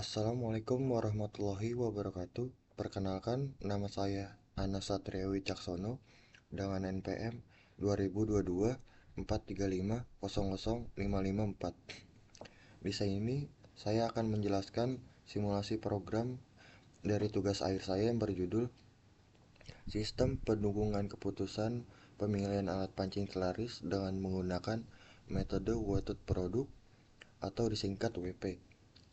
Assalamualaikum warahmatullahi wabarakatuh. Perkenalkan, nama saya Anas Satria Wicaksono dengan NPM 2022 435000554. Di sini saya akan menjelaskan simulasi program dari tugas akhir saya yang berjudul Sistem Pendukungan Keputusan Pemilihan Alat Pancing Telaris dengan menggunakan metode Weighted Product atau disingkat WP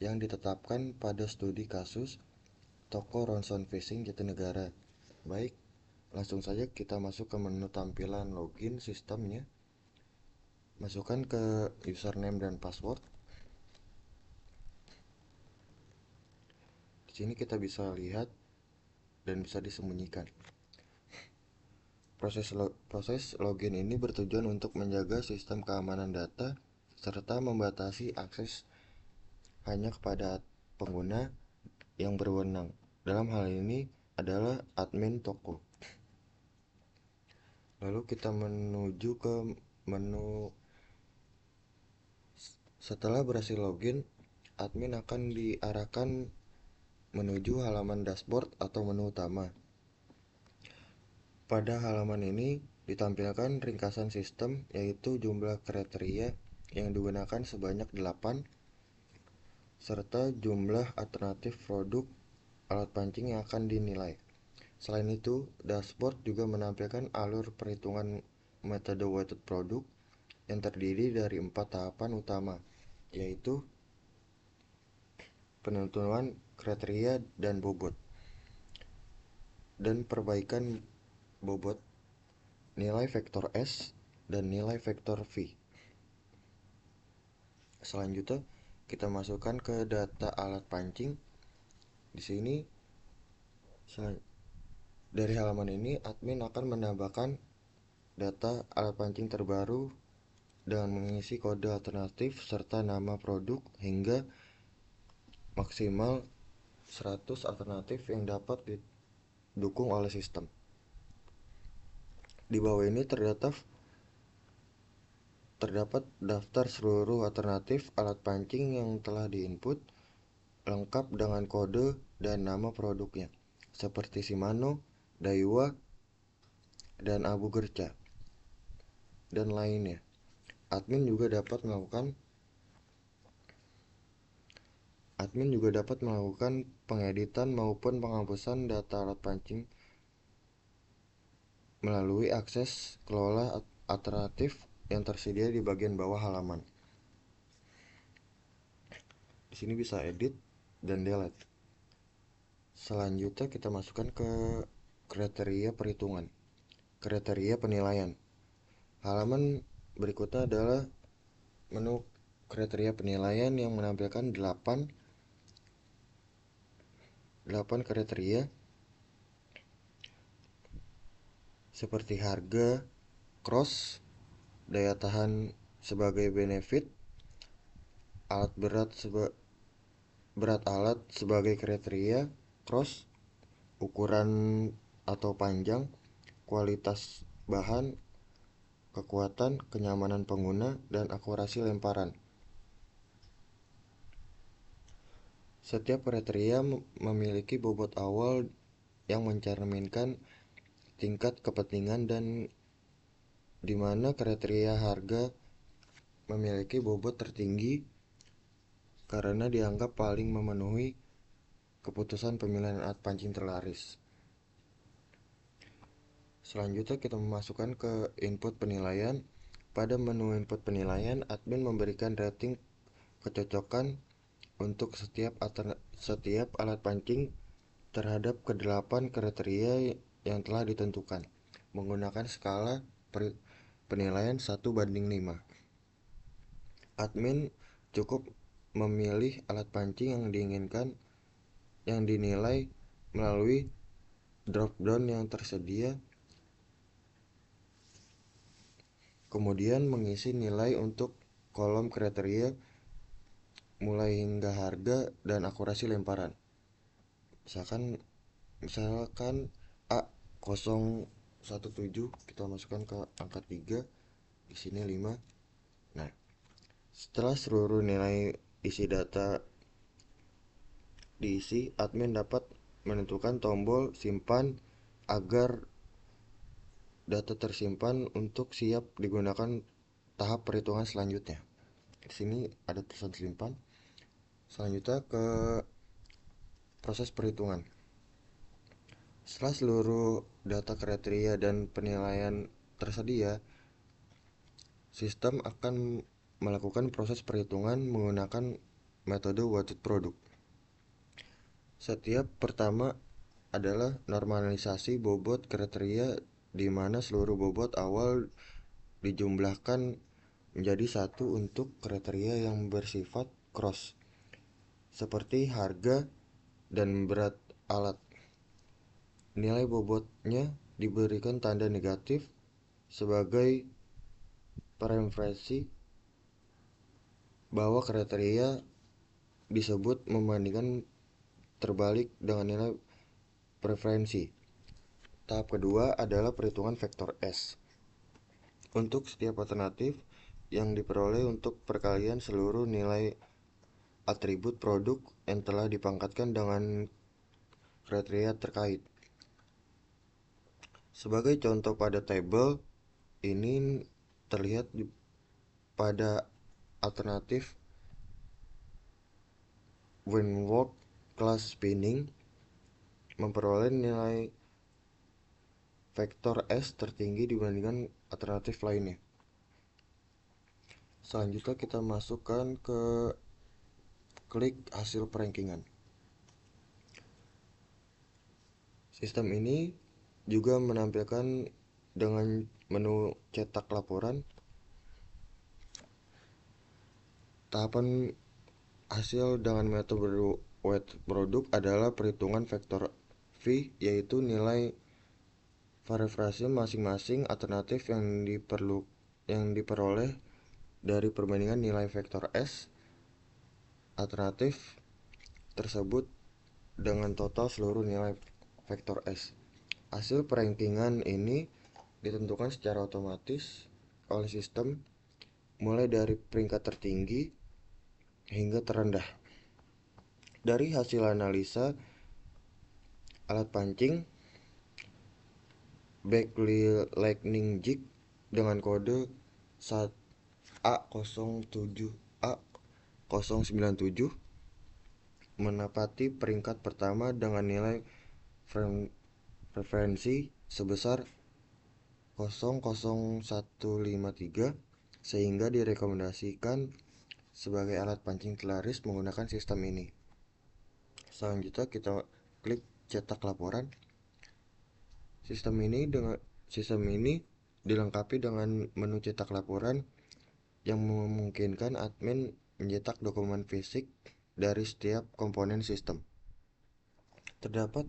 yang ditetapkan pada studi kasus toko Ronson Fishing Jatinegara. Baik, langsung saja kita masuk ke menu tampilan login sistemnya. Masukkan ke username dan password. Di sini kita bisa lihat dan bisa disembunyikan. Proses login ini bertujuan untuk menjaga sistem keamanan data serta membatasi akses hanya kepada pengguna yang berwenang. Dalam hal ini adalah admin toko. Lalu kita menuju ke menu. Setelah berhasil login, admin akan diarahkan menuju halaman dashboard atau menu utama. Pada halaman ini ditampilkan ringkasan sistem, yaitu jumlah kriteria yang digunakan sebanyak 8, serta jumlah alternatif produk alat pancing yang akan dinilai. Selain itu, dashboard juga menampilkan alur perhitungan metode weighted product yang terdiri dari 4 tahapan utama, yaitu penentuan kriteria dan bobot, dan perbaikan bobot, nilai vektor S, dan nilai vektor V. Selanjutnya, kita masukkan ke data alat pancing. Di sini, dari halaman ini, admin akan menambahkan data alat pancing terbaru dengan mengisi kode alternatif serta nama produk hingga maksimal 100 alternatif yang dapat didukung oleh sistem. Di bawah ini terdapat daftar seluruh alternatif alat pancing yang telah diinput, lengkap dengan kode dan nama produknya, seperti Shimano, Daiwa, dan Abu Gerca, dan lainnya. Admin juga dapat melakukan pengeditan maupun penghapusan data alat pancing melalui akses kelola alternatif yang tersedia di bagian bawah halaman. Di sini bisa edit dan delete. Selanjutnya kita masukkan ke kriteria perhitungan, kriteria penilaian. Halaman berikutnya adalah menu kriteria penilaian yang menampilkan 8 kriteria seperti harga, cross, daya tahan sebagai benefit, berat alat sebagai kriteria cross, ukuran atau panjang, kualitas bahan, kekuatan, kenyamanan pengguna, dan akurasi lemparan. Setiap kriteria memiliki bobot awal yang mencerminkan tingkat kepentingan, dan di mana kriteria harga memiliki bobot tertinggi karena dianggap paling memenuhi keputusan pemilihan alat pancing terlaris. Selanjutnya kita memasukkan ke input penilaian. Pada menu input penilaian, admin memberikan rating kecocokan untuk setiap alat pancing terhadap ke-8 kriteria yang telah ditentukan menggunakan skala penilaian 1:5. Admin cukup memilih alat pancing yang diinginkan yang dinilai melalui drop down yang tersedia, kemudian mengisi nilai untuk kolom kriteria mulai hingga harga dan akurasi lemparan. Misalkan A017 kita masukkan ke angka 3, di sini 5. Nah, setelah seluruh nilai isi data diisi, admin dapat menentukan tombol simpan agar data tersimpan untuk siap digunakan tahap perhitungan selanjutnya. Di sini ada tulisan simpan. Selanjutnya ke proses perhitungan. Setelah seluruh data kriteria dan penilaian tersedia, sistem akan melakukan proses perhitungan menggunakan metode weighted product. Setiap pertama adalah normalisasi bobot kriteria di mana seluruh bobot awal dijumlahkan menjadi satu untuk kriteria yang bersifat cross, seperti harga dan berat alat. Nilai bobotnya diberikan tanda negatif sebagai preferensi bahwa kriteria disebut membandingkan terbalik dengan nilai preferensi. Tahap kedua adalah perhitungan vektor S. Untuk setiap alternatif yang diperoleh untuk perkalian seluruh nilai atribut produk yang telah dipangkatkan dengan kriteria terkait. Sebagai contoh pada tabel ini terlihat pada alternatif Wentworth class spinning memperoleh nilai vektor S tertinggi dibandingkan alternatif lainnya. Selanjutnya kita masukkan ke klik hasil perankingan. Sistem ini juga menampilkan dengan menu cetak laporan. Tahapan hasil dengan metode weighted product adalah perhitungan vektor V, yaitu nilai variasi masing-masing alternatif yang diperoleh dari perbandingan nilai vektor S alternatif tersebut dengan total seluruh nilai vektor S. Hasil perankingan ini ditentukan secara otomatis oleh sistem mulai dari peringkat tertinggi hingga terendah. Dari hasil analisa alat pancing Back-Lightning Jig dengan kode A07A097 menapati peringkat pertama dengan nilai preferensi sebesar 00153 sehingga direkomendasikan sebagai alat pancing laris menggunakan sistem ini. Selanjutnya kita klik cetak laporan. Sistem ini dilengkapi dengan menu cetak laporan yang memungkinkan admin mencetak dokumen fisik dari setiap komponen sistem. Terdapat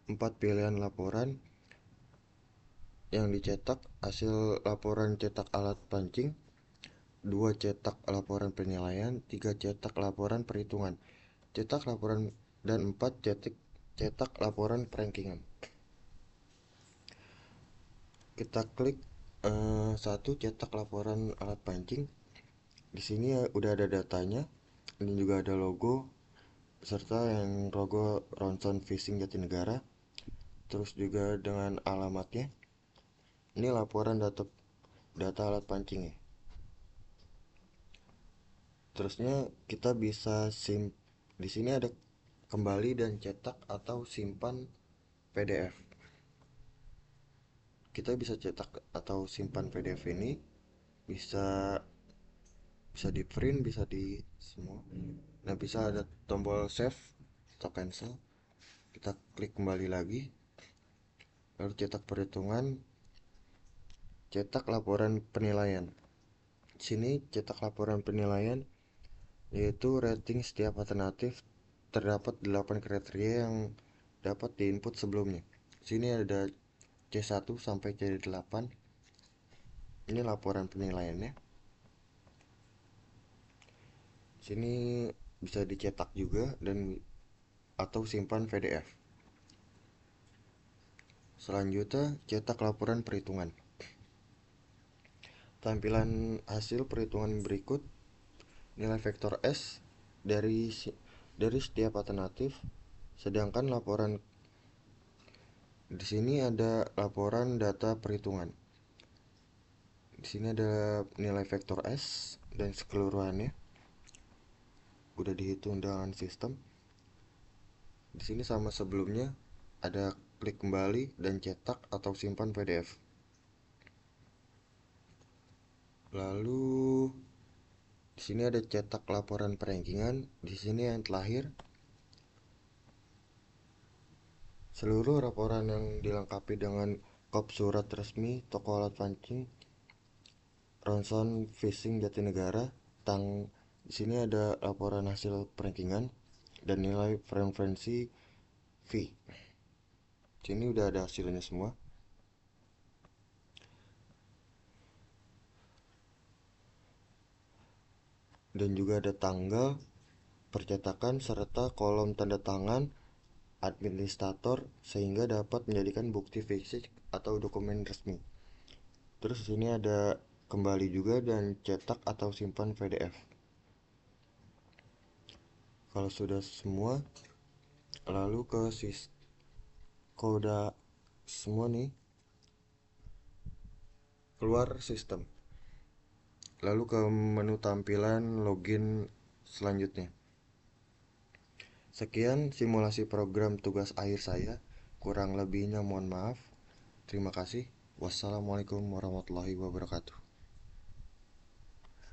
4 pilihan laporan yang dicetak: hasil laporan cetak alat pancing, 2 cetak laporan penilaian, 3 cetak laporan perhitungan, cetak laporan, dan 4 cetak laporan perankingan. Kita klik 1 cetak laporan alat pancing. Di sini udah ada datanya dan juga ada logo serta yang logo Ronson Fishing Jatinegara, terus juga dengan alamatnya. Ini laporan data alat pancing ya. Terusnya kita bisa di sini ada kembali dan cetak atau simpan PDF. Kita bisa cetak atau simpan PDF ini, bisa di print, bisa di semua. Nah, bisa ada tombol save atau cancel. Kita klik kembali lagi, lalu cetak perhitungan, cetak laporan penilaian. Di sini cetak laporan penilaian yaitu rating setiap alternatif. Terdapat 8 kriteria yang dapat diinput sebelumnya. Di sini ada C1 sampai C8. Ini laporan penilaiannya. Di sini bisa dicetak juga atau simpan PDF. Selanjutnya cetak laporan perhitungan. Tampilan hasil perhitungan berikut: nilai vektor S dari dari setiap alternatif. Sedangkan laporan di sini ada laporan data perhitungan. Di sini ada nilai vektor S dan keseluruhannya udah dihitung dengan sistem. Di sini sama sebelumnya, ada klik kembali dan cetak atau simpan PDF. Lalu di sini ada cetak laporan perankingan. Di sini yang terakhir, seluruh laporan yang dilengkapi dengan kop surat resmi toko alat pancing ronson fishing Jatinegara. Di sini ada laporan hasil perankingan dan nilai preferensi fee. Sini udah ada hasilnya semua. Dan juga ada tanggal percetakan serta kolom tanda tangan administrator sehingga dapat menjadikan bukti fisik atau dokumen resmi. Terus di sini ada kembali juga dan cetak atau simpan PDF. Kalau sudah semua, lalu kalau udah semua nih, keluar sistem. Lalu ke menu tampilan login selanjutnya. Sekian simulasi program tugas akhir saya. Kurang lebihnya mohon maaf. Terima kasih. Wassalamualaikum warahmatullahi wabarakatuh.